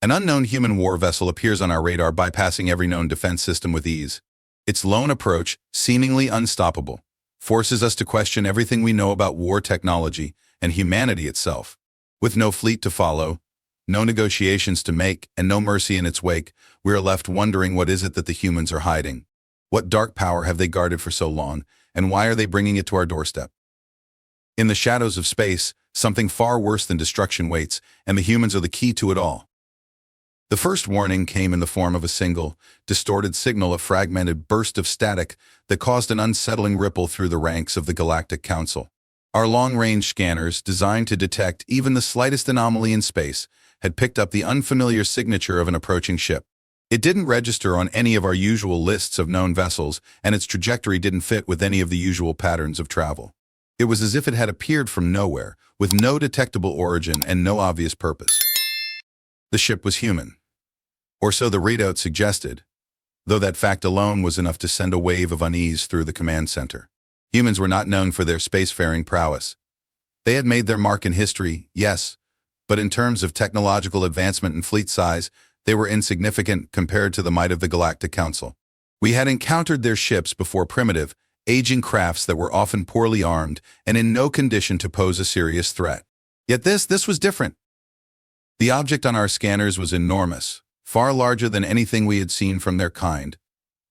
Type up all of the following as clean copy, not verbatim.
An unknown human war vessel appears on our radar, bypassing every known defense system with ease. Its lone approach, seemingly unstoppable, forces us to question everything we know about war technology and humanity itself. With no fleet to follow, no negotiations to make, and no mercy in its wake, we are left wondering, what is it that the humans are hiding? What dark power have they guarded for so long, and why are they bringing it to our doorstep? In the shadows of space, something far worse than destruction waits, and the humans are the key to it all. The first warning came in the form of a single, distorted signal, a fragmented burst of static that caused an unsettling ripple through the ranks of the Galactic Council. Our long-range scanners, designed to detect even the slightest anomaly in space, had picked up the unfamiliar signature of an approaching ship. It didn't register on any of our usual lists of known vessels, and its trajectory didn't fit with any of the usual patterns of travel. It was as if it had appeared from nowhere, with no detectable origin and no obvious purpose. The ship was human. Or so the readout suggested, though that fact alone was enough to send a wave of unease through the command center. Humans were not known for their spacefaring prowess. They had made their mark in history, yes, but in terms of technological advancement and fleet size, they were insignificant compared to the might of the Galactic Council. We had encountered their ships before, primitive, aging crafts that were often poorly armed and in no condition to pose a serious threat. Yet this was different. The object on our scanners was enormous, far larger than anything we had seen from their kind,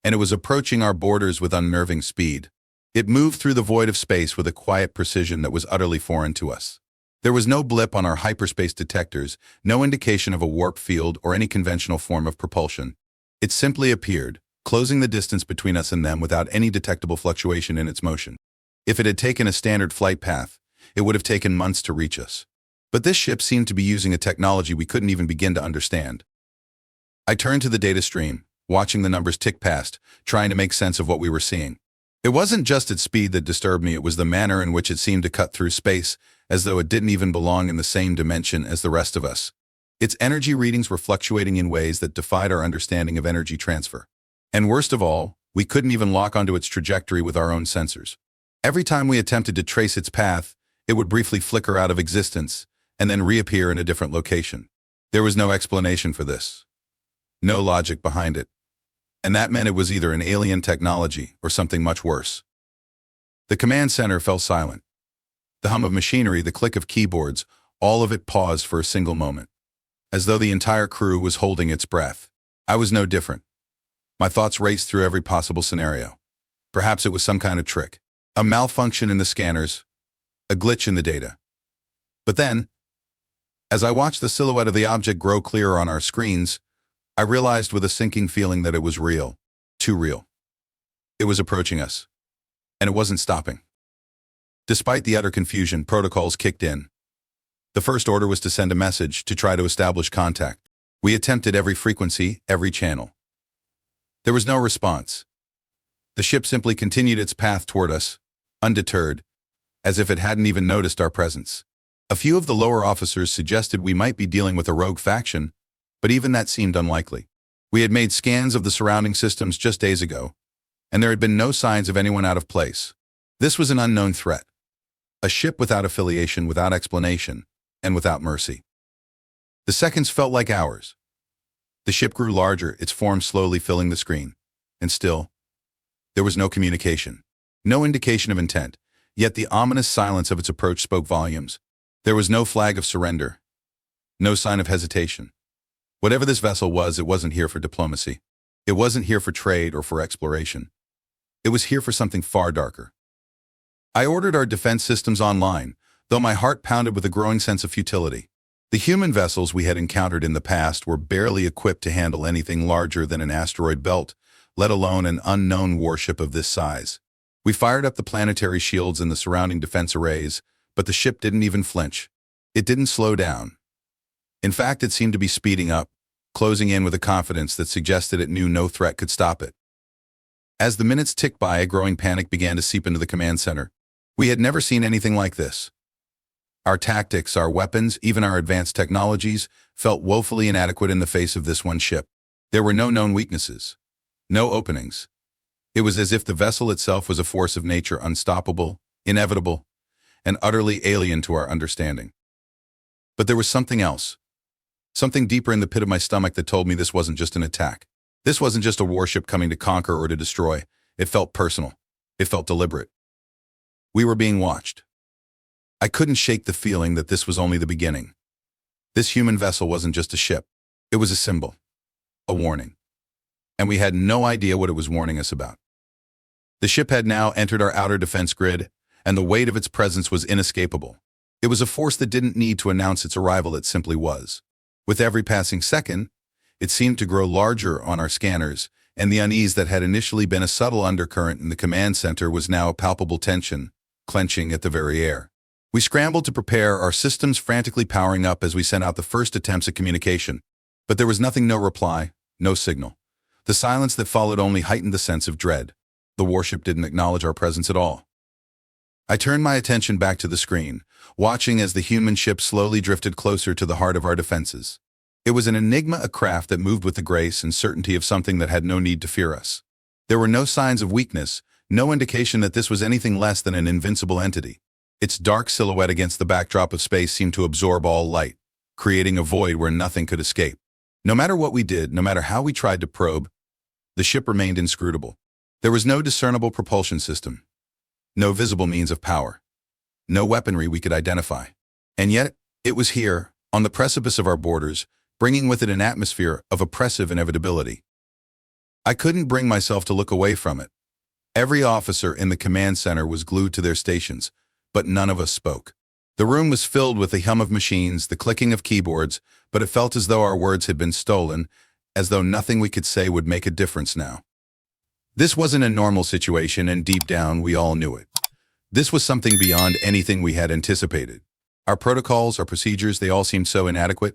and it was approaching our borders with unnerving speed. It moved through the void of space with a quiet precision that was utterly foreign to us. There was no blip on our hyperspace detectors, no indication of a warp field or any conventional form of propulsion. It simply appeared, closing the distance between us and them without any detectable fluctuation in its motion. If it had taken a standard flight path, it would have taken months to reach us. But this ship seemed to be using a technology we couldn't even begin to understand. I turned to the data stream, watching the numbers tick past, trying to make sense of what we were seeing. It wasn't just its speed that disturbed me, it was the manner in which it seemed to cut through space, as though it didn't even belong in the same dimension as the rest of us. Its energy readings were fluctuating in ways that defied our understanding of energy transfer. And worst of all, we couldn't even lock onto its trajectory with our own sensors. Every time we attempted to trace its path, it would briefly flicker out of existence and then reappear in a different location. There was no explanation for this. No logic behind it. And that meant it was either an alien technology or something much worse. The command center fell silent. The hum of machinery, the click of keyboards, all of it paused for a single moment, as though the entire crew was holding its breath. I was no different. My thoughts raced through every possible scenario. Perhaps it was some kind of trick, a malfunction in the scanners, a glitch in the data. But then, as I watched the silhouette of the object grow clearer on our screens, I realized with a sinking feeling that it was real, too real. It was approaching us, and it wasn't stopping. Despite the utter confusion, protocols kicked in. The first order was to send a message to try to establish contact. We attempted every frequency, every channel. There was no response. The ship simply continued its path toward us, undeterred, as if it hadn't even noticed our presence. A few of the lower officers suggested we might be dealing with a rogue faction, but even that seemed unlikely. We had made scans of the surrounding systems just days ago, and there had been no signs of anyone out of place. This was an unknown threat. A ship without affiliation, without explanation, and without mercy. The seconds felt like hours. The ship grew larger, its form slowly filling the screen. And still, there was no communication. No indication of intent, yet the ominous silence of its approach spoke volumes. There was no flag of surrender. No sign of hesitation. Whatever this vessel was, it wasn't here for diplomacy. It wasn't here for trade or for exploration. It was here for something far darker. I ordered our defense systems online, though my heart pounded with a growing sense of futility. The human vessels we had encountered in the past were barely equipped to handle anything larger than an asteroid belt, let alone an unknown warship of this size. We fired up the planetary shields and the surrounding defense arrays, but the ship didn't even flinch. It didn't slow down. In fact, it seemed to be speeding up, closing in with a confidence that suggested it knew no threat could stop it. As the minutes ticked by, a growing panic began to seep into the command center. We had never seen anything like this. Our tactics, our weapons, even our advanced technologies felt woefully inadequate in the face of this one ship. There were no known weaknesses, no openings. It was as if the vessel itself was a force of nature, unstoppable, inevitable, and utterly alien to our understanding. But there was something else. Something deeper in the pit of my stomach that told me this wasn't just an attack. This wasn't just a warship coming to conquer or to destroy. It felt personal. It felt deliberate. We were being watched. I couldn't shake the feeling that this was only the beginning. This human vessel wasn't just a ship. It was a symbol, a warning. And we had no idea what it was warning us about. The ship had now entered our outer defense grid, and the weight of its presence was inescapable. It was a force that didn't need to announce its arrival, it simply was. With every passing second, it seemed to grow larger on our scanners, and the unease that had initially been a subtle undercurrent in the command center was now a palpable tension, clenching at the very air. We scrambled to prepare, our systems frantically powering up as we sent out the first attempts at communication. But there was nothing, no reply, no signal. The silence that followed only heightened the sense of dread. The warship didn't acknowledge our presence at all. I turned my attention back to the screen, watching as the human ship slowly drifted closer to the heart of our defenses. It was an enigma, a craft that moved with the grace and certainty of something that had no need to fear us. There were no signs of weakness, no indication that this was anything less than an invincible entity. Its dark silhouette against the backdrop of space seemed to absorb all light, creating a void where nothing could escape. No matter what we did, no matter how we tried to probe, the ship remained inscrutable. There was no discernible propulsion system, no visible means of power, no weaponry we could identify. And yet, it was here, on the precipice of our borders, bringing with it an atmosphere of oppressive inevitability. I couldn't bring myself to look away from it. Every officer in the command center was glued to their stations, but none of us spoke. The room was filled with the hum of machines, the clicking of keyboards, but it felt as though our words had been stolen, as though nothing we could say would make a difference now. This wasn't a normal situation, and deep down, we all knew it. This was something beyond anything we had anticipated. Our protocols, our procedures, they all seemed so inadequate.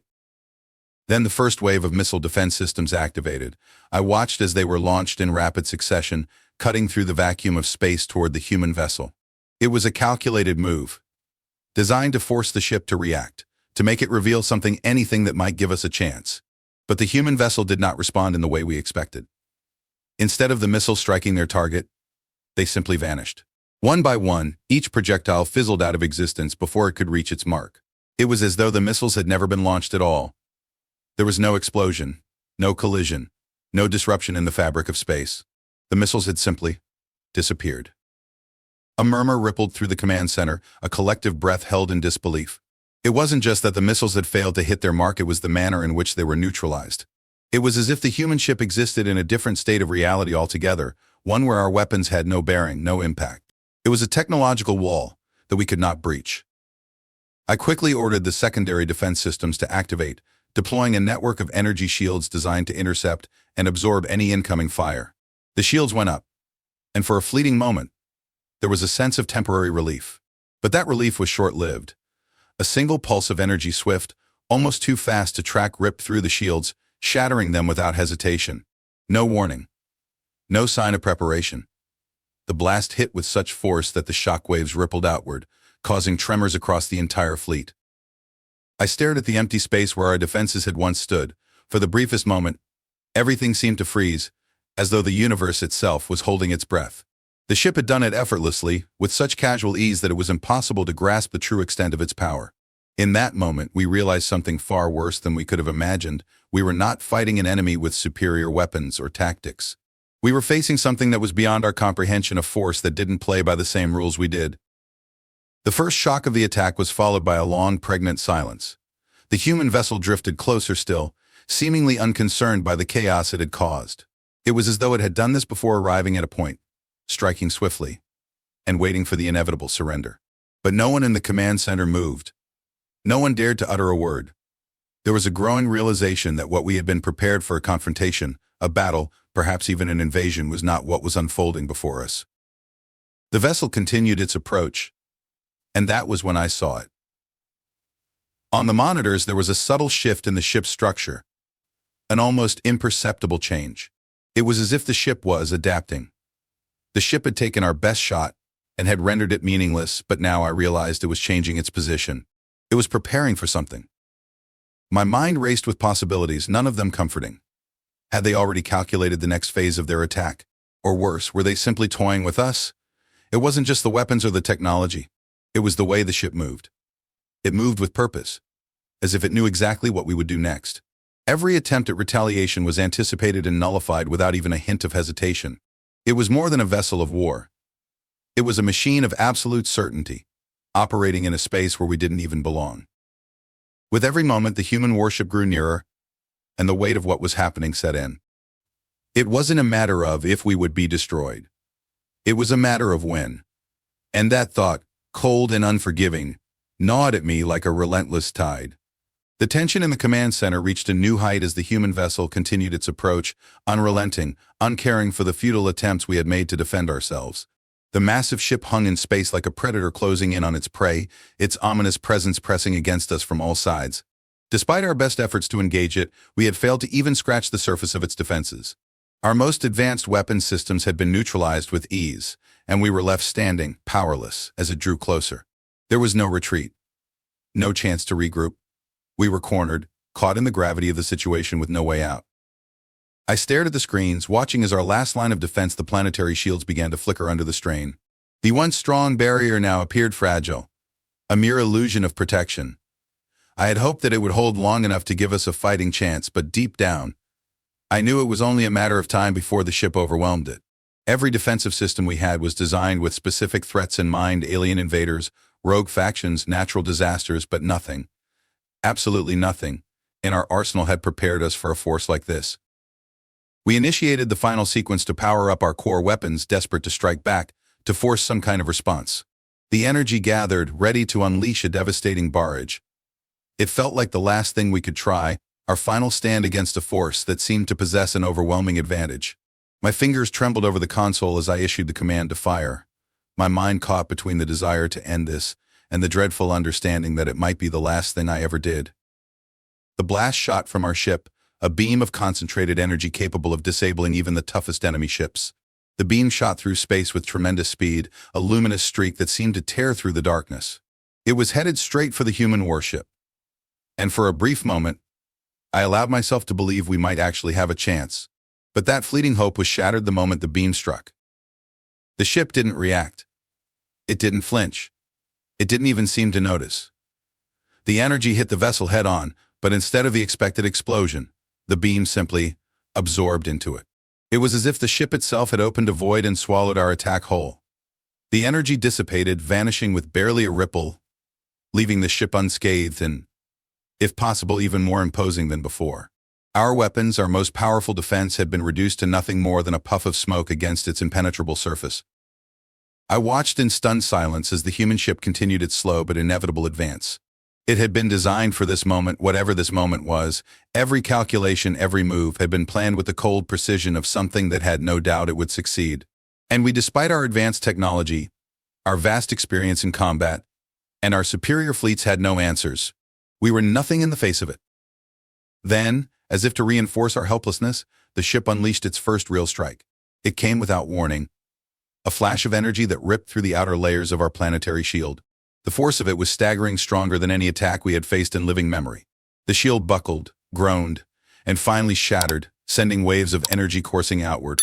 Then the first wave of missile defense systems activated. I watched as they were launched in rapid succession, cutting through the vacuum of space toward the human vessel. It was a calculated move, designed to force the ship to react, to make it reveal anything that might give us a chance. But the human vessel did not respond in the way we expected. Instead of the missiles striking their target, they simply vanished. One by one, each projectile fizzled out of existence before it could reach its mark. It was as though the missiles had never been launched at all. There was no explosion, no collision, no disruption in the fabric of space. The missiles had simply disappeared. A murmur rippled through the command center, a collective breath held in disbelief. It wasn't just that the missiles had failed to hit their mark, it was the manner in which they were neutralized. It was as if the human ship existed in a different state of reality altogether, one where our weapons had no bearing, no impact. It was a technological wall that we could not breach. I quickly ordered the secondary defense systems to activate, deploying a network of energy shields designed to intercept and absorb any incoming fire. The shields went up, and for a fleeting moment, there was a sense of temporary relief. But that relief was short-lived. A single pulse of energy, swift, almost too fast to track, ripped through the shields, shattering them without hesitation. No warning. No sign of preparation. The blast hit with such force that the shock waves rippled outward, causing tremors across the entire fleet. I stared at the empty space where our defenses had once stood. For the briefest moment, everything seemed to freeze, as though the universe itself was holding its breath. The ship had done it effortlessly, with such casual ease that it was impossible to grasp the true extent of its power. In that moment, we realized something far worse than we could have imagined. We were not fighting an enemy with superior weapons or tactics. We were facing something that was beyond our comprehension, a force that didn't play by the same rules we did. The first shock of the attack was followed by a long, pregnant silence. The human vessel drifted closer still, seemingly unconcerned by the chaos it had caused. It was as though it had done this before arriving at a point, striking swiftly, and waiting for the inevitable surrender. But no one in the command center moved. No one dared to utter a word. There was a growing realization that what we had been prepared for, a confrontation, a battle, perhaps even an invasion, was not what was unfolding before us. The vessel continued its approach, and that was when I saw it. On the monitors, there was a subtle shift in the ship's structure, an almost imperceptible change. It was as if the ship was adapting. The ship had taken our best shot and had rendered it meaningless, but now I realized it was changing its position. It was preparing for something. My mind raced with possibilities, none of them comforting. Had they already calculated the next phase of their attack? Or worse, were they simply toying with us? It wasn't just the weapons or the technology. It was the way the ship moved. It moved with purpose. as if it knew exactly what we would do next. Every attempt at retaliation was anticipated and nullified without even a hint of hesitation. It was more than a vessel of war. It was a machine of absolute certainty, operating in a space where we didn't even belong. With every moment, the human warship grew nearer, and the weight of what was happening set in. It wasn't a matter of if we would be destroyed. It was a matter of when. And that thought, cold and unforgiving, gnawed at me like a relentless tide. The tension in the command center reached a new height as the human vessel continued its approach, unrelenting, uncaring for the futile attempts we had made to defend ourselves. The massive ship hung in space like a predator closing in on its prey, its ominous presence pressing against us from all sides. Despite our best efforts to engage it, we had failed to even scratch the surface of its defenses. Our most advanced weapon systems had been neutralized with ease, and we were left standing, powerless, as it drew closer. There was no retreat. No chance to regroup. We were cornered, caught in the gravity of the situation with no way out. I stared at the screens, watching as our last line of defense, the planetary shields, began to flicker under the strain. The once strong barrier now appeared fragile, a mere illusion of protection. I had hoped that it would hold long enough to give us a fighting chance, but deep down, I knew it was only a matter of time before the ship overwhelmed it. Every defensive system we had was designed with specific threats in mind: alien invaders, rogue factions, natural disasters, but nothing, absolutely nothing, in our arsenal had prepared us for a force like this. We initiated the final sequence to power up our core weapons, desperate to strike back, to force some kind of response. The energy gathered, ready to unleash a devastating barrage. It felt like the last thing we could try, our final stand against a force that seemed to possess an overwhelming advantage. My fingers trembled over the console as I issued the command to fire, my mind caught between the desire to end this and the dreadful understanding that it might be the last thing I ever did. The blast shot from our ship, a beam of concentrated energy capable of disabling even the toughest enemy ships. The beam shot through space with tremendous speed, a luminous streak that seemed to tear through the darkness. It was headed straight for the human warship. And for a brief moment, I allowed myself to believe we might actually have a chance. But that fleeting hope was shattered the moment the beam struck. The ship didn't react. It didn't flinch. It didn't even seem to notice. The energy hit the vessel head-on, but instead of the expected explosion, the beam simply absorbed into it. It was as if the ship itself had opened a void and swallowed our attack whole. The energy dissipated, vanishing with barely a ripple, leaving the ship unscathed and, if possible, even more imposing than before. Our weapons, our most powerful defense, had been reduced to nothing more than a puff of smoke against its impenetrable surface. I watched in stunned silence as the human ship continued its slow but inevitable advance. It had been designed for this moment, whatever this moment was. Every calculation, every move had been planned with the cold precision of something that had no doubt it would succeed. And we, despite our advanced technology, our vast experience in combat, and our superior fleets, had no answers. We were nothing in the face of it. Then, as if to reinforce our helplessness, the ship unleashed its first real strike. It came without warning, a flash of energy that ripped through the outer layers of our planetary shield. The force of it was staggering, stronger than any attack we had faced in living memory. The shield buckled, groaned, and finally shattered, sending waves of energy coursing outward,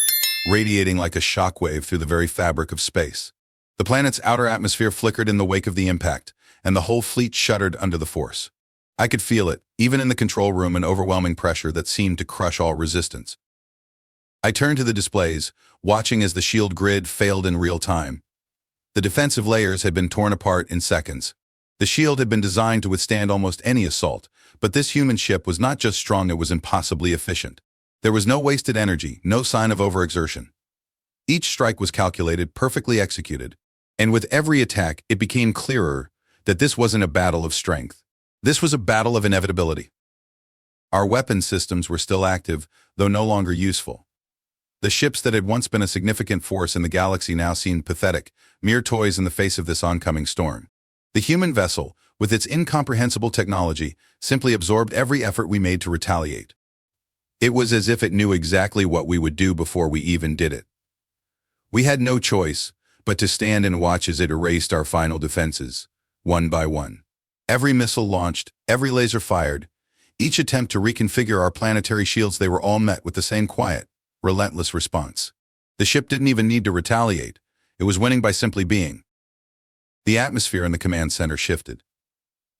radiating like a shockwave through the very fabric of space. The planet's outer atmosphere flickered in the wake of the impact, and the whole fleet shuddered under the force. I could feel it, even in the control room, an overwhelming pressure that seemed to crush all resistance. I turned to the displays, watching as the shield grid failed in real time. The defensive layers had been torn apart in seconds. The shield had been designed to withstand almost any assault, but this human ship was not just strong, it was impossibly efficient. There was no wasted energy, no sign of overexertion. Each strike was calculated, perfectly executed, and with every attack it became clearer that this wasn't a battle of strength. This was a battle of inevitability. Our weapon systems were still active, though no longer useful. The ships that had once been a significant force in the galaxy now seemed pathetic, mere toys in the face of this oncoming storm. The human vessel, with its incomprehensible technology, simply absorbed every effort we made to retaliate. It was as if it knew exactly what we would do before we even did it. We had no choice but to stand and watch as it erased our final defenses, one by one. Every missile launched, every laser fired, each attempt to reconfigure our planetary shields, they were all met with the same quiet, relentless response. The ship didn't even need to retaliate. It was winning by simply being. The atmosphere in the command center shifted.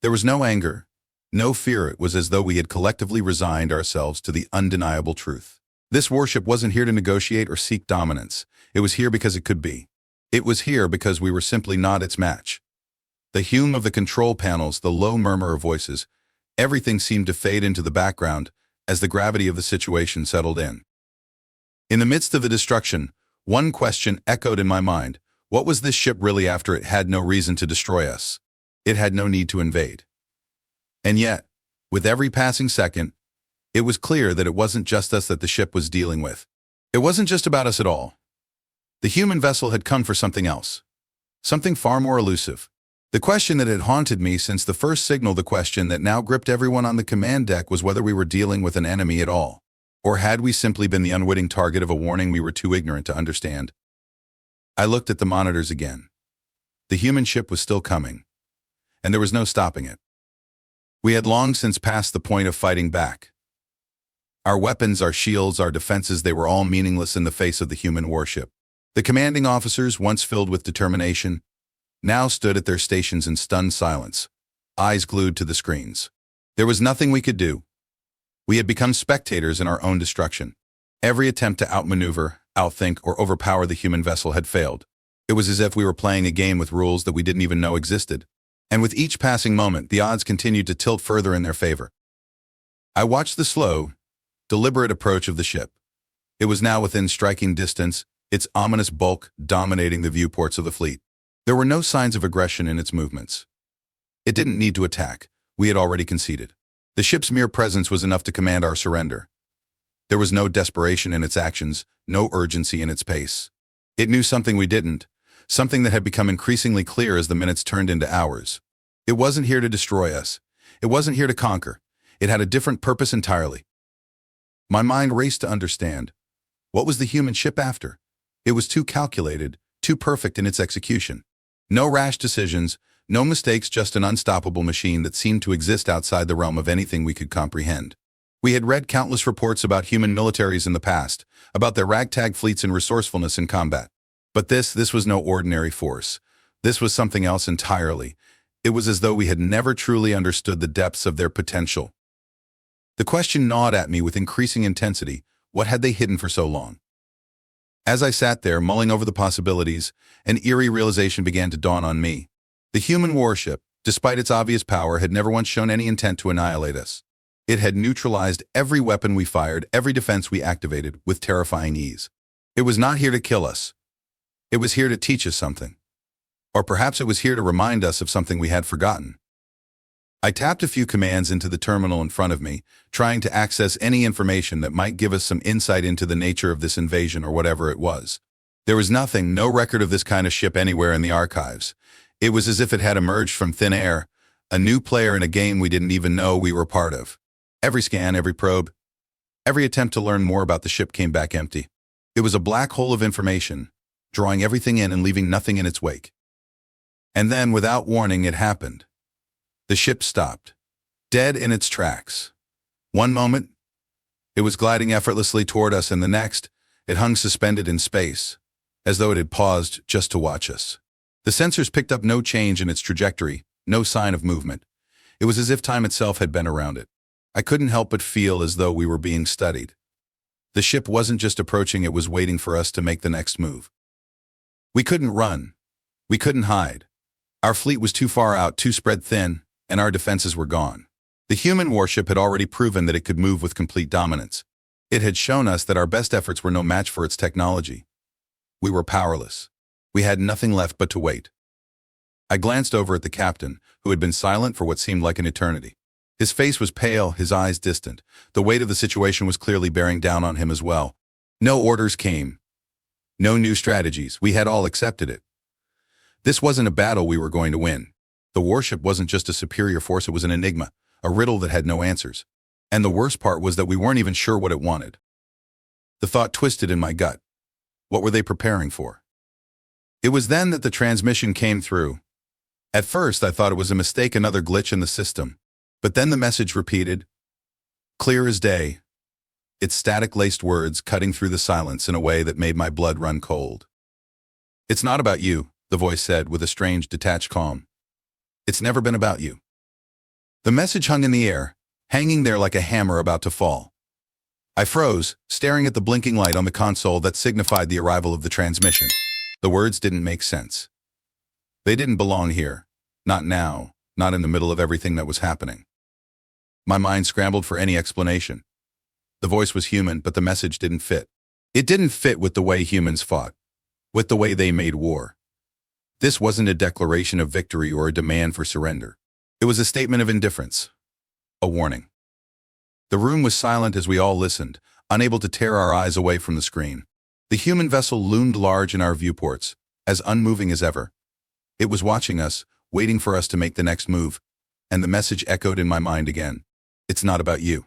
There was no anger, No fear. It was as though we had collectively resigned ourselves to the undeniable truth. This warship wasn't here to negotiate or seek dominance. It was here because it could be. It was here because we were simply not its match. The hum of the control panels, the low murmur of voices, everything seemed to fade into the background as the gravity of the situation settled in. In the midst of the destruction, one question echoed in my mind. What was this ship really after? It had no reason to destroy us. It had no need to invade. And yet, with every passing second, it was clear that it wasn't just us that the ship was dealing with. It wasn't just about us at all. The human vessel had come for something else. Something far more elusive. The question that had haunted me since the first signal, the question that now gripped everyone on the command deck, was whether we were dealing with an enemy at all. Or had we simply been the unwitting target of a warning we were too ignorant to understand? I looked at the monitors again. The human ship was still coming, and there was no stopping it. We had long since passed the point of fighting back. Our weapons, our shields, our defenses, they were all meaningless in the face of the human warship. The commanding officers, once filled with determination, now stood at their stations in stunned silence, eyes glued to the screens. There was nothing we could do. We had become spectators in our own destruction. Every attempt to outmaneuver, outthink, or overpower the human vessel had failed. It was as if we were playing a game with rules that we didn't even know existed. And with each passing moment, the odds continued to tilt further in their favor. I watched the slow, deliberate approach of the ship. It was now within striking distance, its ominous bulk dominating the viewports of the fleet. There were no signs of aggression in its movements. It didn't need to attack. We had already conceded. The ship's mere presence was enough to command our surrender. There was no desperation in its actions, no urgency in its pace. It knew something we didn't, something that had become increasingly clear as the minutes turned into hours. It wasn't here to destroy us. It wasn't here to conquer. It had a different purpose entirely. My mind raced to understand. What was the human ship after? It was too calculated, too perfect in its execution. No rash decisions, no mistakes, just an unstoppable machine that seemed to exist outside the realm of anything we could comprehend. We had read countless reports about human militaries in the past, about their ragtag fleets and resourcefulness in combat. But this was no ordinary force. This was something else entirely. It was as though we had never truly understood the depths of their potential. The question gnawed at me with increasing intensity. What had they hidden for so long? As I sat there, mulling over the possibilities, an eerie realization began to dawn on me. The human warship, despite its obvious power, had never once shown any intent to annihilate us. It had neutralized every weapon we fired, every defense we activated, with terrifying ease. It was not here to kill us. It was here to teach us something. Or perhaps it was here to remind us of something we had forgotten. I tapped a few commands into the terminal in front of me, trying to access any information that might give us some insight into the nature of this invasion or whatever it was. There was nothing, no record of this kind of ship anywhere in the archives. It was as if it had emerged from thin air, a new player in a game we didn't even know we were part of. Every scan, every probe, every attempt to learn more about the ship came back empty. It was a black hole of information, drawing everything in and leaving nothing in its wake. And then, without warning, it happened. The ship stopped, dead in its tracks. One moment, it was gliding effortlessly toward us, and the next, it hung suspended in space, as though it had paused just to watch us. The sensors picked up no change in its trajectory, no sign of movement. It was as if time itself had been around it. I couldn't help but feel as though we were being studied. The ship wasn't just approaching, it was waiting for us to make the next move. We couldn't run. We couldn't hide. Our fleet was too far out, too spread thin, and our defenses were gone. The human warship had already proven that it could move with complete dominance. It had shown us that our best efforts were no match for its technology. We were powerless. We had nothing left but to wait. I glanced over at the captain, who had been silent for what seemed like an eternity. His face was pale, his eyes distant. The weight of the situation was clearly bearing down on him as well. No orders came. No new strategies. We had all accepted it. This wasn't a battle we were going to win. The warship wasn't just a superior force, it was an enigma, a riddle that had no answers. And the worst part was that we weren't even sure what it wanted. The thought twisted in my gut. What were they preparing for? It was then that the transmission came through. At first, I thought it was a mistake, another glitch in the system. But then the message repeated, clear as day, its static-laced words cutting through the silence in a way that made my blood run cold. It's not about you, the voice said with a strange, detached calm. It's never been about you. The message hung in the air, hanging there like a hammer about to fall. I froze, staring at the blinking light on the console that signified the arrival of the transmission. The words didn't make sense. They didn't belong here. Not now, not in the middle of everything that was happening. My mind scrambled for any explanation. The voice was human, but the message didn't fit. It didn't fit with the way humans fought, with the way they made war. This wasn't a declaration of victory or a demand for surrender. It was a statement of indifference, a warning. The room was silent as we all listened, unable to tear our eyes away from the screen. The human vessel loomed large in our viewports, as unmoving as ever. It was watching us, waiting for us to make the next move, and the message echoed in my mind again. It's not about you.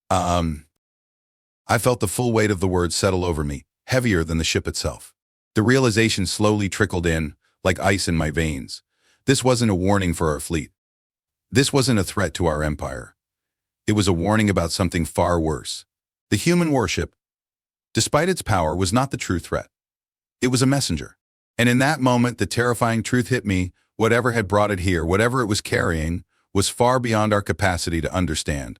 I felt the full weight of the words settle over me, heavier than the ship itself. The realization slowly trickled in, like ice in my veins. This wasn't a warning for our fleet. This wasn't a threat to our empire. It was a warning about something far worse. The human warship, despite its power, was not the true threat. It was a messenger. And in that moment, the terrifying truth hit me. Whatever had brought it here, whatever it was carrying, was far beyond our capacity to understand.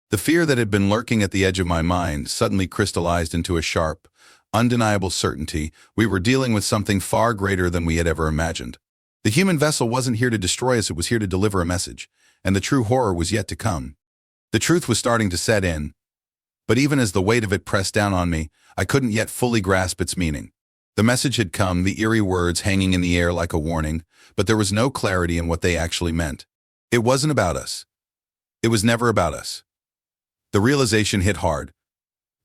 The fear that had been lurking at the edge of my mind suddenly crystallized into a sharp, undeniable certainty. We were dealing with something far greater than we had ever imagined. The human vessel wasn't here to destroy us, it was here to deliver a message, and the true horror was yet to come. The truth was starting to set in, but even as the weight of it pressed down on me, I couldn't yet fully grasp its meaning. The message had come, the eerie words hanging in the air like a warning, but there was no clarity in what they actually meant. It wasn't about us. It was never about us. The realization hit hard,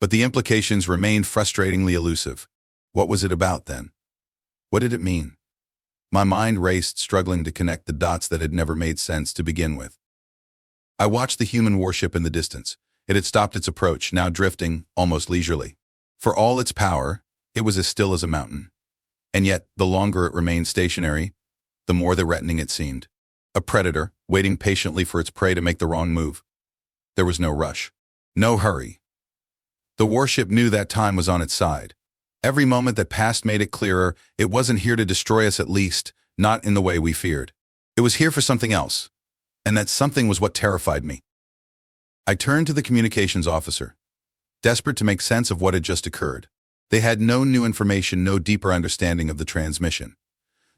but the implications remained frustratingly elusive. What was it about then? What did it mean? My mind raced, struggling to connect the dots that had never made sense to begin with. I watched the human warship in the distance. It had stopped its approach, now drifting, almost leisurely. For all its power, it was as still as a mountain. And yet, the longer it remained stationary, the more threatening it seemed. A predator, waiting patiently for its prey to make the wrong move. There was no rush. No hurry. The warship knew that time was on its side. Every moment that passed made it clearer it wasn't here to destroy us, at least, not in the way we feared. It was here for something else. And that something was what terrified me. I turned to the communications officer, desperate to make sense of what had just occurred. They had no new information, no deeper understanding of the transmission.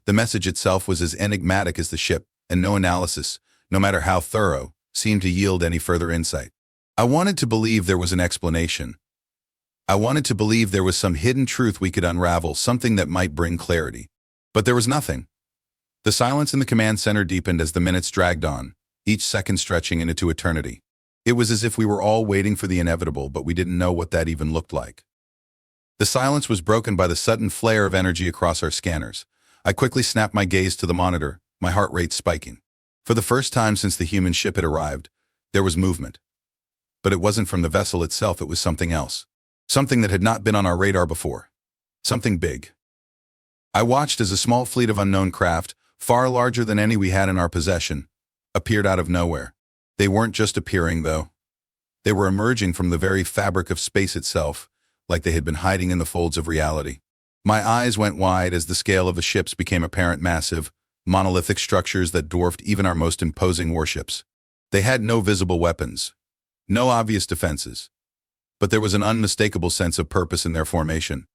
The message itself was as enigmatic as the ship, and no analysis, no matter how thorough, seemed to yield any further insight. I wanted to believe there was an explanation. I wanted to believe there was some hidden truth we could unravel, something that might bring clarity. But there was nothing. The silence in the command center deepened as the minutes dragged on, each second stretching into eternity. It was as if we were all waiting for the inevitable, but we didn't know what that even looked like. The silence was broken by the sudden flare of energy across our scanners. I quickly snapped my gaze to the monitor, my heart rate spiking. For the first time since the human ship had arrived, there was movement. But it wasn't from the vessel itself, it was something else. Something that had not been on our radar before. Something big. I watched as a small fleet of unknown craft, far larger than any we had in our possession, appeared out of nowhere. They weren't just appearing, though. They were emerging from the very fabric of space itself, like they had been hiding in the folds of reality. My eyes went wide as the scale of the ships became apparent, massive, monolithic structures that dwarfed even our most imposing warships. They had no visible weapons, no obvious defenses, but there was an unmistakable sense of purpose in their formation.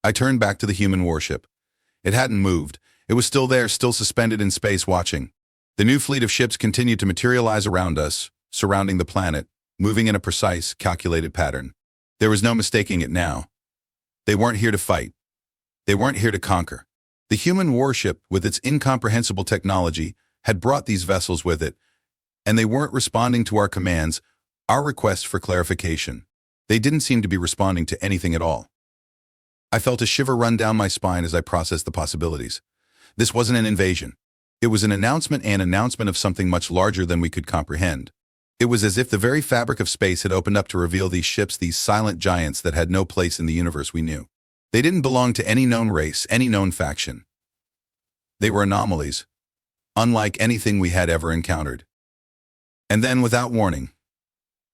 I turned back to the human warship. It hadn't moved. It was still there, still suspended in space, watching. The new fleet of ships continued to materialize around us, surrounding the planet, moving in a precise, calculated pattern. There was no mistaking it now. They weren't here to fight. They weren't here to conquer. The human warship, with its incomprehensible technology, had brought these vessels with it, and they weren't responding to our commands, our requests for clarification. They didn't seem to be responding to anything at all. I felt a shiver run down my spine as I processed the possibilities. This wasn't an invasion. It was an announcement of something much larger than we could comprehend. It was as if the very fabric of space had opened up to reveal these ships, these silent giants that had no place in the universe we knew. They didn't belong to any known race, any known faction. They were anomalies, unlike anything we had ever encountered. And then, without warning,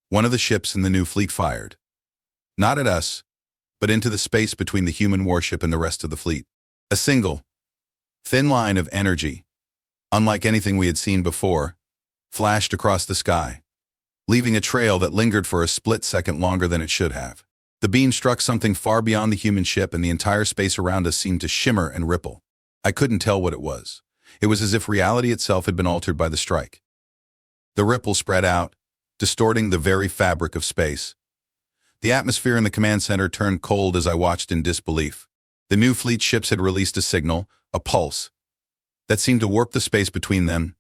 one of the ships in the new fleet fired. Not at us, but into the space between the human warship and the rest of the fleet. A single, thin line of energy, unlike anything we had seen before, flashed across the sky, leaving a trail that lingered for a split second longer than it should have. The beam struck something far beyond the human ship, and the entire space around us seemed to shimmer and ripple. I couldn't tell what it was. It was as if reality itself had been altered by the strike. The ripple spread out, distorting the very fabric of space. The atmosphere in the command center turned cold as I watched in disbelief. The new fleet ships had released a signal, a pulse, that seemed to warp the space between them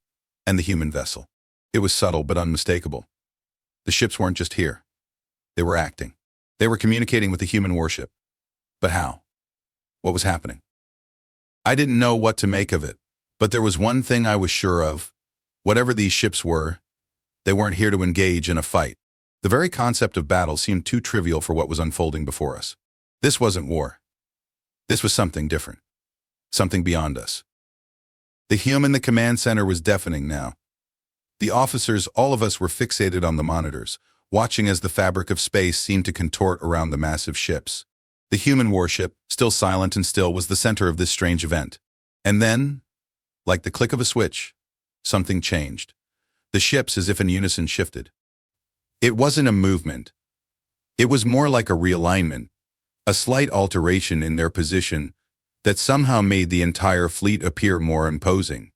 and the human vessel. It was subtle but unmistakable. The ships weren't just here. They were acting. They were communicating with the human warship. But how? What was happening? I didn't know what to make of it, but there was one thing I was sure of. Whatever these ships were, they weren't here to engage in a fight. The very concept of battle seemed too trivial for what was unfolding before us. This wasn't war. This was something different. Something beyond us. The hum in the command center was deafening now. The officers, all of us, were fixated on the monitors, watching as the fabric of space seemed to contort around the massive ships. The human warship, still silent and still, was the center of this strange event. And then, like the click of a switch, something changed. The ships, as if in unison, shifted. It wasn't a movement. It was more like a realignment, a slight alteration in their position that somehow made the entire fleet appear more imposing,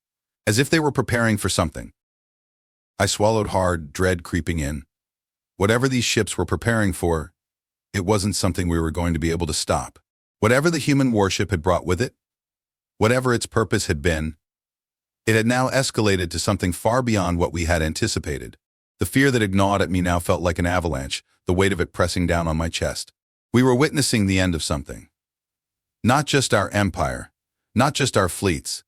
as if they were preparing for something. I swallowed hard, dread creeping in. Whatever these ships were preparing for, it wasn't something we were going to be able to stop. Whatever the human warship had brought with it, whatever its purpose had been, it had now escalated to something far beyond what we had anticipated. The fear that had gnawed at me now felt like an avalanche, the weight of it pressing down on my chest. We were witnessing the end of something. Not just our empire, not just our fleets,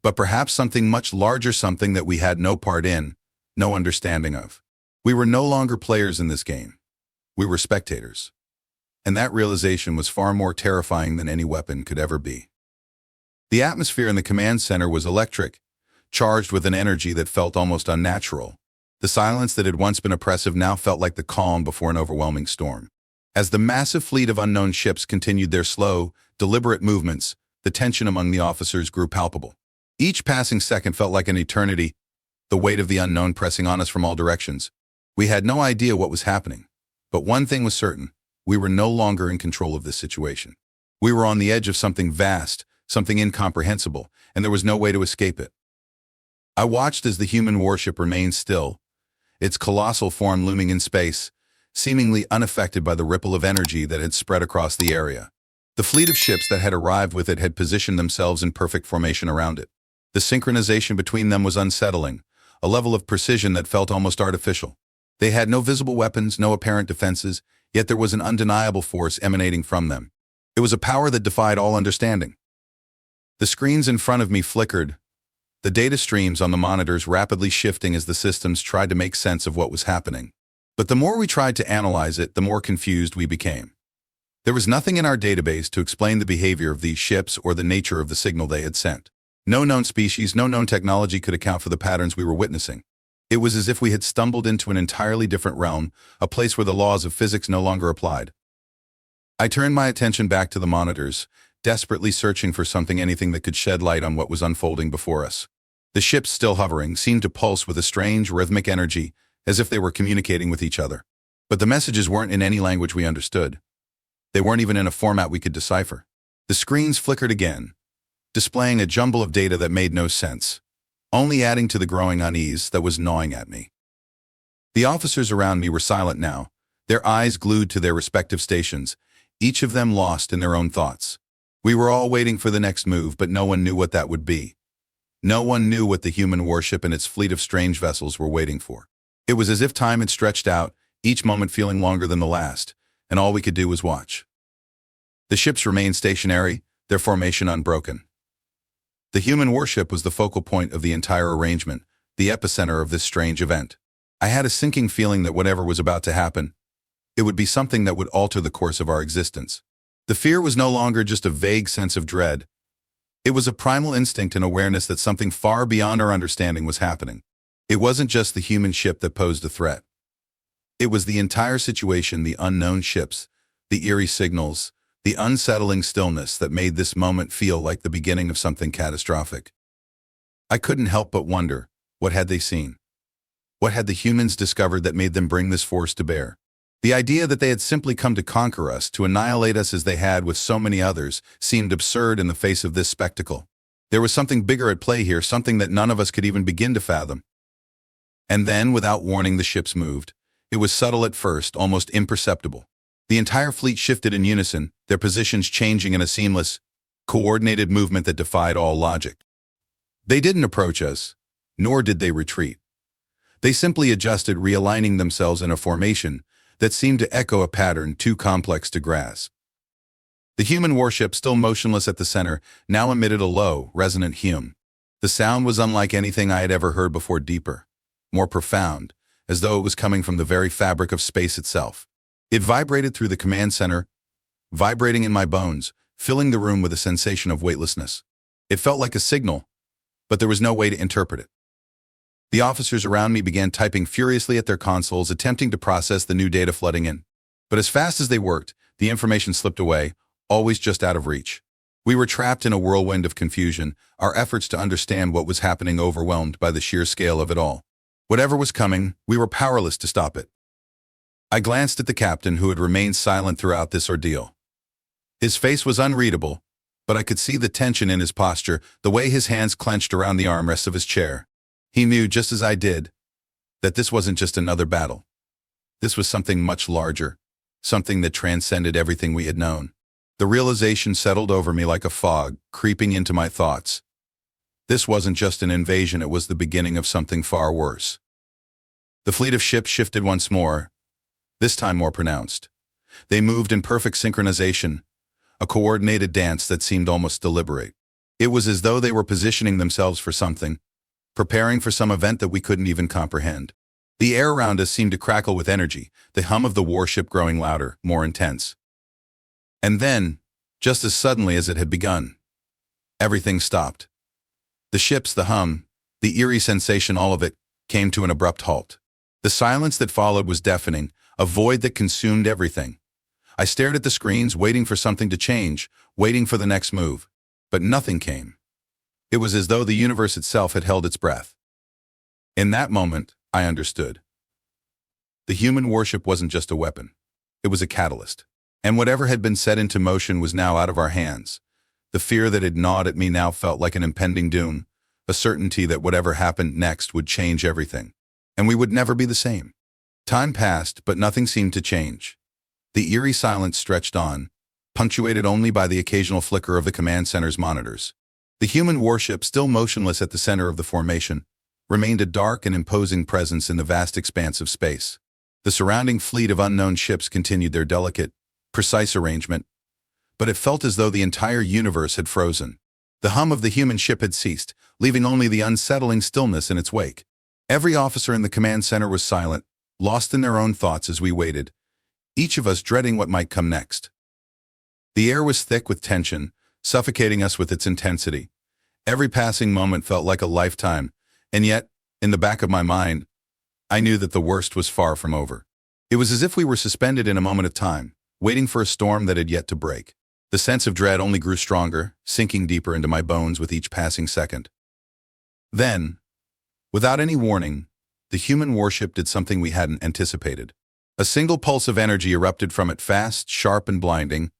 but perhaps something much larger, something that we had no part in, no understanding of. We were no longer players in this game. We were spectators. And that realization was far more terrifying than any weapon could ever be. The atmosphere in the command center was electric, charged with an energy that felt almost unnatural. The silence that had once been oppressive now felt like the calm before an overwhelming storm. As the massive fleet of unknown ships continued their slow, deliberate movements, the tension among the officers grew palpable. Each passing second felt like an eternity, the weight of the unknown pressing on us from all directions. We had no idea what was happening, but one thing was certain: we were no longer in control of this situation. We were on the edge of something vast, something incomprehensible, and there was no way to escape it. I watched as the human warship remained still, its colossal form looming in space, seemingly unaffected by the ripple of energy that had spread across the area. The fleet of ships that had arrived with it had positioned themselves in perfect formation around it. The synchronization between them was unsettling, a level of precision that felt almost artificial. They had no visible weapons, no apparent defenses, yet there was an undeniable force emanating from them. It was a power that defied all understanding. The screens in front of me flickered, the data streams on the monitors rapidly shifting as the systems tried to make sense of what was happening. But the more we tried to analyze it, the more confused we became. There was nothing in our database to explain the behavior of these ships or the nature of the signal they had sent. No known species, no known technology could account for the patterns we were witnessing. It was as if we had stumbled into an entirely different realm, a place where the laws of physics no longer applied. I turned my attention back to the monitors, desperately searching for something, anything that could shed light on what was unfolding before us. The ships, still hovering, seemed to pulse with a strange, rhythmic energy, as if they were communicating with each other. But the messages weren't in any language we understood. They weren't even in a format we could decipher. The screens flickered again, displaying a jumble of data that made no sense, only adding to the growing unease that was gnawing at me. The officers around me were silent now, their eyes glued to their respective stations, each of them lost in their own thoughts. We were all waiting for the next move, but no one knew what that would be. No one knew what the human warship and its fleet of strange vessels were waiting for. It was as if time had stretched out, each moment feeling longer than the last, and all we could do was watch. The ships remained stationary, their formation unbroken. The human warship was the focal point of the entire arrangement, the epicenter of this strange event. I had a sinking feeling that whatever was about to happen, it would be something that would alter the course of our existence. The fear was no longer just a vague sense of dread. It was a primal instinct and awareness that something far beyond our understanding was happening. It wasn't just the human ship that posed a threat. It was the entire situation, the unknown ships, the eerie signals, the unsettling stillness that made this moment feel like the beginning of something catastrophic. I couldn't help but wonder, what had they seen? What had the humans discovered that made them bring this force to bear? The idea that they had simply come to conquer us, to annihilate us as they had with so many others, seemed absurd in the face of this spectacle. There was something bigger at play here, something that none of us could even begin to fathom. And then, without warning, the ships moved. It was subtle at first, almost imperceptible. The entire fleet shifted in unison, their positions changing in a seamless, coordinated movement that defied all logic. They didn't approach us, nor did they retreat. They simply adjusted, realigning themselves in a formation that seemed to echo a pattern too complex to grasp. The human warship, still motionless at the center, now emitted a low, resonant hum. The sound was unlike anything I had ever heard before, deeper, more profound, as though it was coming from the very fabric of space itself. It vibrated through the command center, vibrating in my bones, filling the room with a sensation of weightlessness. It felt like a signal, but there was no way to interpret it. The officers around me began typing furiously at their consoles, attempting to process the new data flooding in. But as fast as they worked, the information slipped away, always just out of reach. We were trapped in a whirlwind of confusion, our efforts to understand what was happening overwhelmed by the sheer scale of it all. Whatever was coming, we were powerless to stop it. I glanced at the captain, who had remained silent throughout this ordeal. His face was unreadable, but I could see the tension in his posture, the way his hands clenched around the armrests of his chair. He knew, just as I did, that this wasn't just another battle. This was something much larger, something that transcended everything we had known. The realization settled over me like a fog, creeping into my thoughts. This wasn't just an invasion, it was the beginning of something far worse. The fleet of ships shifted once more, this time more pronounced. They moved in perfect synchronization, a coordinated dance that seemed almost deliberate. It was as though they were positioning themselves for something, preparing for some event that we couldn't even comprehend. The air around us seemed to crackle with energy, the hum of the warship growing louder, more intense. And then, just as suddenly as it had begun, everything stopped. The ships, the hum, the eerie sensation, all of it came to an abrupt halt. The silence that followed was deafening, a void that consumed everything. I stared at the screens, waiting for something to change, waiting for the next move. But nothing came. It was as though the universe itself had held its breath. In that moment, I understood. The human warship wasn't just a weapon. It was a catalyst. And whatever had been set into motion was now out of our hands. The fear that had gnawed at me now felt like an impending doom, a certainty that whatever happened next would change everything. And we would never be the same. Time passed, but nothing seemed to change. The eerie silence stretched on, punctuated only by the occasional flicker of the command center's monitors. The human warship, still motionless at the center of the formation, remained a dark and imposing presence in the vast expanse of space. The surrounding fleet of unknown ships continued their delicate, precise arrangement, but it felt as though the entire universe had frozen. The hum of the human ship had ceased, leaving only the unsettling stillness in its wake. Every officer in the command center was silent, lost in their own thoughts as we waited, each of us dreading what might come next. The air was thick with tension, suffocating us with its intensity. Every passing moment felt like a lifetime, and yet, in the back of my mind, I knew that the worst was far from over. It was as if we were suspended in a moment of time, waiting for a storm that had yet to break. The sense of dread only grew stronger, sinking deeper into my bones with each passing second. Then, without any warning, the human warship did something we hadn't anticipated. A single pulse of energy erupted from it, fast, sharp, and blinding.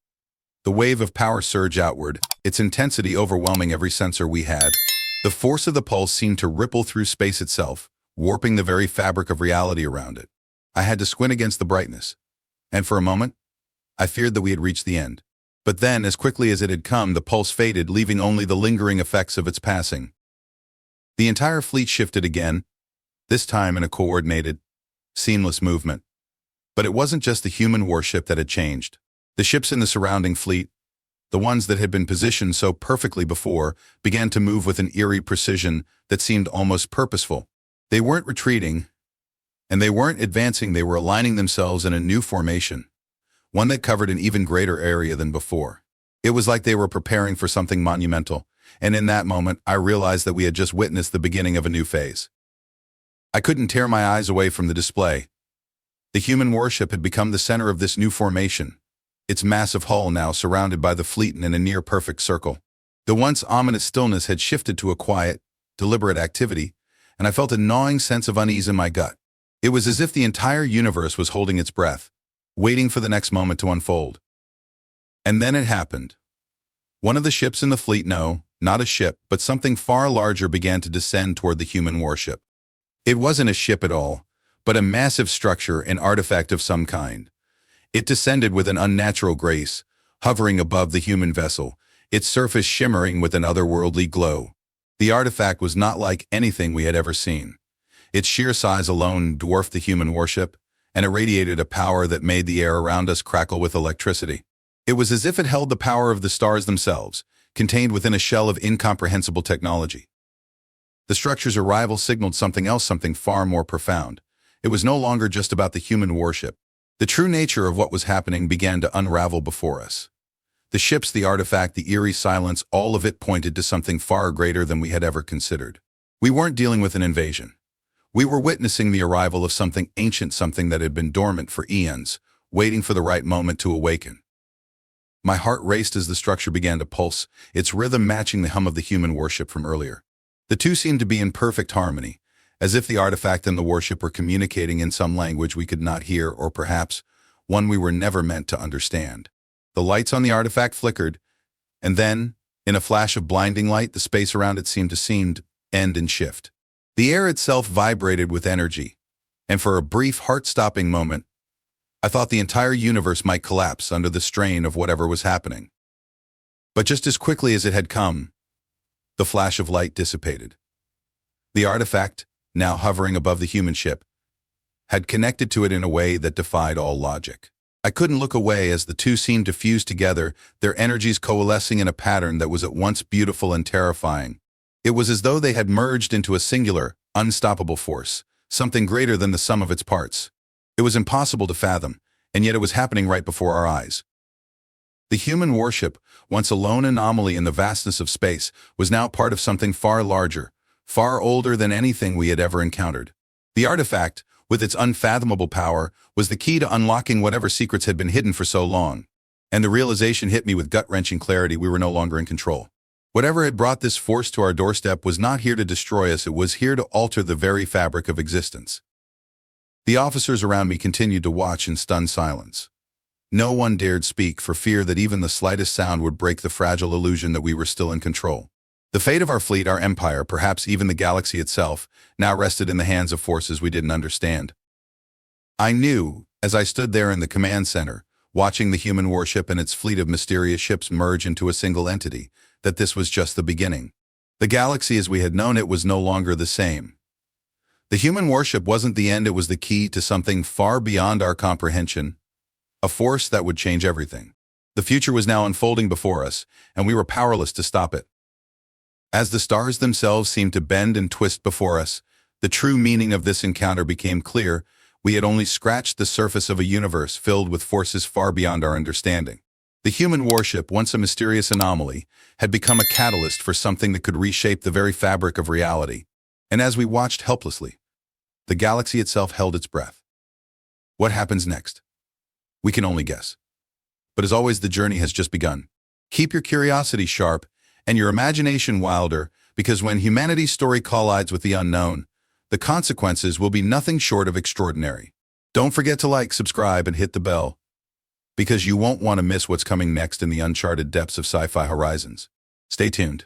The wave of power surged outward, its intensity overwhelming every sensor we had. The force of the pulse seemed to ripple through space itself, warping the very fabric of reality around it. I had to squint against the brightness, and for a moment, I feared that we had reached the end. But then, as quickly as it had come, the pulse faded, leaving only the lingering effects of its passing. The entire fleet shifted again, this time in a coordinated, seamless movement. But it wasn't just the human warship that had changed. The ships in the surrounding fleet, the ones that had been positioned so perfectly before, began to move with an eerie precision that seemed almost purposeful. They weren't retreating, and they weren't advancing, they were aligning themselves in a new formation, one that covered an even greater area than before. It was like they were preparing for something monumental, and in that moment, I realized that we had just witnessed the beginning of a new phase. I couldn't tear my eyes away from the display. The human warship had become the center of this new formation, its massive hull now surrounded by the fleet in a near-perfect circle. The once ominous stillness had shifted to a quiet, deliberate activity, and I felt a gnawing sense of unease in my gut. It was as if the entire universe was holding its breath, waiting for the next moment to unfold. And then it happened. One of the ships in the fleet, no, not a ship, but something far larger, began to descend toward the human warship. It wasn't a ship at all, but a massive structure, an artifact of some kind. It descended with an unnatural grace, hovering above the human vessel, its surface shimmering with an otherworldly glow. The artifact was not like anything we had ever seen. Its sheer size alone dwarfed the human warship, and irradiated a power that made the air around us crackle with electricity. It was as if it held the power of the stars themselves, contained within a shell of incomprehensible technology. The structure's arrival signaled something else, something far more profound. It was no longer just about the human warship. The true nature of what was happening began to unravel before us. The ships, the artifact, the eerie silence, all of it pointed to something far greater than we had ever considered. We weren't dealing with an invasion. We were witnessing the arrival of something ancient, something that had been dormant for eons, waiting for the right moment to awaken. My heart raced as the structure began to pulse, its rhythm matching the hum of the human warship from earlier. The two seemed to be in perfect harmony, as if the artifact and the warship were communicating in some language we could not hear, or perhaps one we were never meant to understand. The lights on the artifact flickered, and then, in a flash of blinding light, the space around it seemed to end and shift. The air itself vibrated with energy, and for a brief, heart-stopping moment, I thought the entire universe might collapse under the strain of whatever was happening. But just as quickly as it had come, the flash of light dissipated. The artifact, now hovering above the human ship, had connected to it in a way that defied all logic. I couldn't look away as the two seemed to fuse together, their energies coalescing in a pattern that was at once beautiful and terrifying. It was as though they had merged into a singular, unstoppable force, something greater than the sum of its parts. It was impossible to fathom, and yet it was happening right before our eyes. The human warship, once a lone anomaly in the vastness of space, was now part of something far larger, far older than anything we had ever encountered. The artifact, with its unfathomable power, was the key to unlocking whatever secrets had been hidden for so long. And the realization hit me with gut-wrenching clarity: we were no longer in control. Whatever had brought this force to our doorstep was not here to destroy us, it was here to alter the very fabric of existence. The officers around me continued to watch in stunned silence. No one dared speak for fear that even the slightest sound would break the fragile illusion that we were still in control. The fate of our fleet, our empire, perhaps even the galaxy itself, now rested in the hands of forces we didn't understand. I knew, as I stood there in the command center, watching the human warship and its fleet of mysterious ships merge into a single entity, that this was just the beginning. The galaxy as we had known it was no longer the same. The human warship wasn't the end, it was the key to something far beyond our comprehension, a force that would change everything. The future was now unfolding before us, and we were powerless to stop it. As the stars themselves seemed to bend and twist before us, the true meaning of this encounter became clear. We had only scratched the surface of a universe filled with forces far beyond our understanding. The human warship, once a mysterious anomaly, had become a catalyst for something that could reshape the very fabric of reality. And as we watched helplessly, the galaxy itself held its breath. What happens next? We can only guess. But as always, the journey has just begun. Keep your curiosity sharp and your imagination wilder, because when humanity's story collides with the unknown, the consequences will be nothing short of extraordinary. Don't forget to like, subscribe, and hit the bell, because you won't want to miss what's coming next in the uncharted depths of Sci-Fi Horizons. Stay tuned.